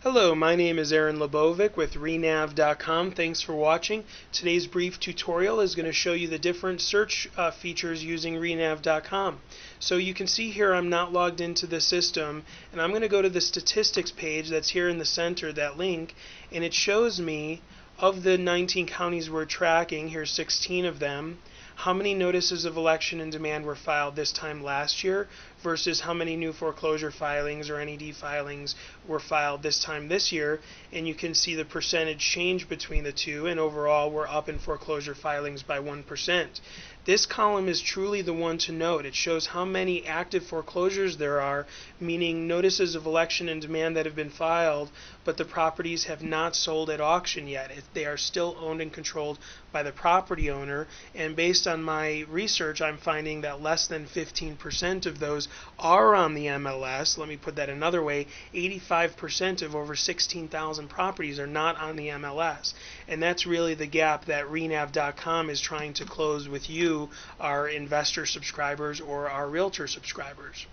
Hello, my name is Aaron Lebovic with renav.com. Thanks for watching. Today's brief tutorial is going to show you the different search features using renav.com. So you can see here I'm not logged into the system, and I'm going to go to the statistics page that's here in the center, that link, and it shows me of the 19 counties we're tracking, here's 16 of them, how many notices of election and demand were filed this time last year versus how many new foreclosure filings or NED filings were filed this time this year. And you can see the percentage change between the two, and overall we're up in foreclosure filings by 1%. This column is truly the one to note. It shows how many active foreclosures there are, meaning notices of election and demand that have been filed, but the properties have not sold at auction yet. They are still owned and controlled by the property owner, and based on my research, I'm finding that less than 15% of those are on the MLS. Let me put that another way. 85% of over 16,000 properties are not on the MLS, and that's really the gap that renav.com is trying to close with you, our investor subscribers or our realtor subscribers.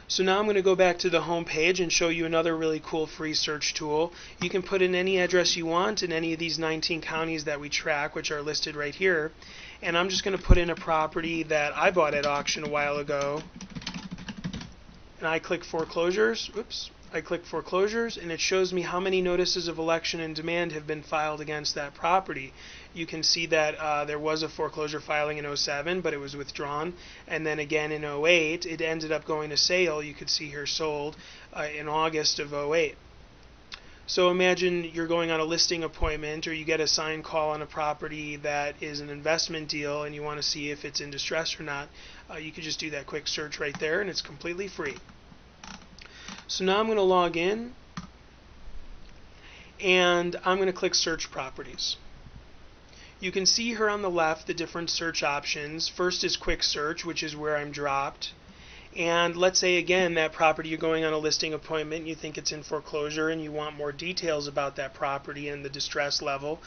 So now I'm going to go back to the home page and show you another really cool free search tool. You can put in any address you want in any of these 19 counties that we track, which are listed right here. And I'm just going to put in a property that I bought at auction a while ago. And I click foreclosures. Oops. I click foreclosures, and it shows me how many notices of election and demand have been filed against that property. You can see that there was a foreclosure filing in 07, but it was withdrawn, and then again in 08 it ended up going to sale. You could see here sold in August of 08. So imagine you're going on a listing appointment, or you get a signed call on a property that is an investment deal and you want to see if it's in distress or not. You could just do that quick search right there, and it's completely free. So now I'm going to log in, and I'm going to click Search Properties. You can see here on the left the different search options. First is Quick Search, which is where I'm dropped. And let's say again that property, you're going on a listing appointment, you think it's in foreclosure and you want more details about that property and the distress level.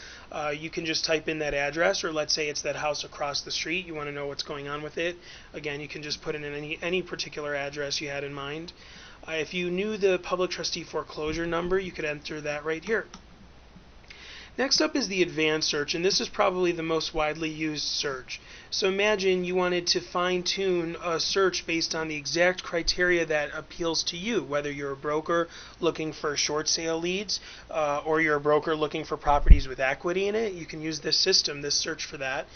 You can just type in that address, or let's say it's that house across the street, you want to know what's going on with it. Again, you can just put in any particular address you had in mind. If you knew the public trustee foreclosure number, you could enter that right here. Next up is the advanced search, and this is probably the most widely used search. So imagine you wanted to fine-tune a search based on the exact criteria that appeals to you, whether you're a broker looking for short sale leads or you're a broker looking for properties with equity in it. You can use this system, this search for that.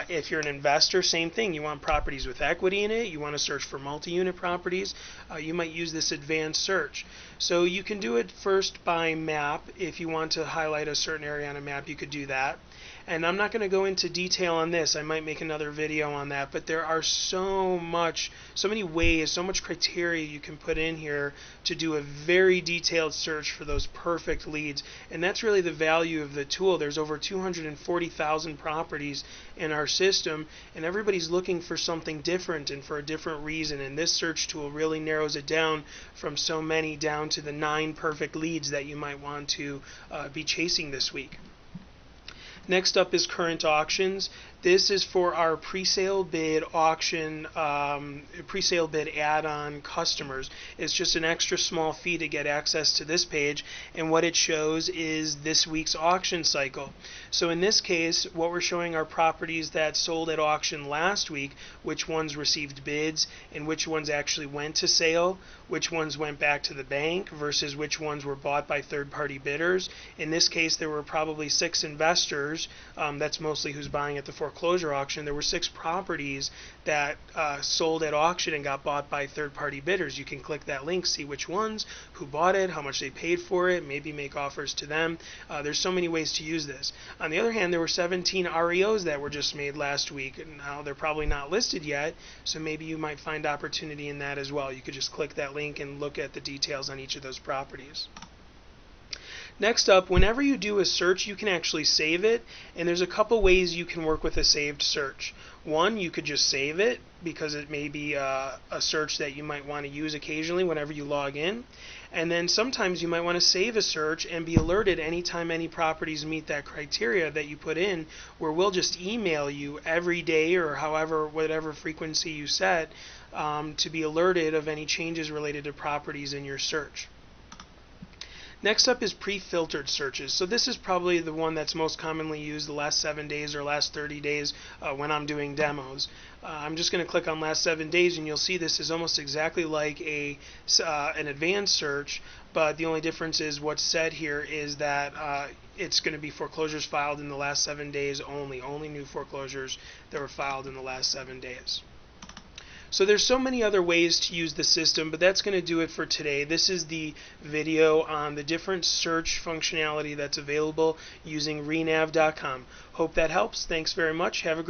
If you're an investor, same thing. You want properties with equity in it. You want to search for multi-unit properties. You might use this advanced search. So you can do it first by map. If you want to highlight a certain area on a map, you could do that. And I'm not going to go into detail on this. I might make another video on that, but there are so many ways, so much criteria you can put in here to do a very detailed search for those perfect leads. And that's really the value of the tool. There's over 240,000 properties in our system, and everybody's looking for something different and for a different reason. And this search tool really narrows it down from so many down to the 9 perfect leads that you might want to be chasing this week. Next up is current auctions. This is for our pre-sale bid auction, pre-sale bid add-on customers. It's just an extra small fee to get access to this page, and what it shows is this week's auction cycle. So in this case, what we're showing are properties that sold at auction last week, which ones received bids, and which ones actually went to sale, which ones went back to the bank, versus which ones were bought by third-party bidders. In this case, there were probably 6 investors. That's mostly who's buying at the foreclosure auction. There were 6 properties that sold at auction and got bought by third-party bidders. You can click that link, see which ones, who bought it, how much they paid for it, maybe make offers to them. There's so many ways to use this. On the other hand, there were 17 REOs that were just made last week. Now they're probably not listed yet, so maybe you might find opportunity in that as well. You could just click that link and look at the details on each of those properties. Next up, whenever you do a search, you can actually save it, and there's a couple ways you can work with a saved search. One, you could just save it because it may be a search that you might want to use occasionally whenever you log in. And then sometimes you might want to save a search and be alerted anytime any properties meet that criteria that you put in, where we'll just email you every day or whatever frequency you set to be alerted of any changes related to properties in your search. Next up is pre-filtered searches. So this is probably the one that's most commonly used the last 7 days or last 30 days when I'm doing demos. I'm just going to click on last 7 days, and you'll see this is almost exactly like an advanced search, but the only difference is what's said here is that it's going to be foreclosures filed in the last 7 days only new foreclosures that were filed in the last 7 days. So there's so many other ways to use the system, but that's going to do it for today. This is the video on the different search functionality that's available using renav.com. Hope that helps. Thanks very much. Have a great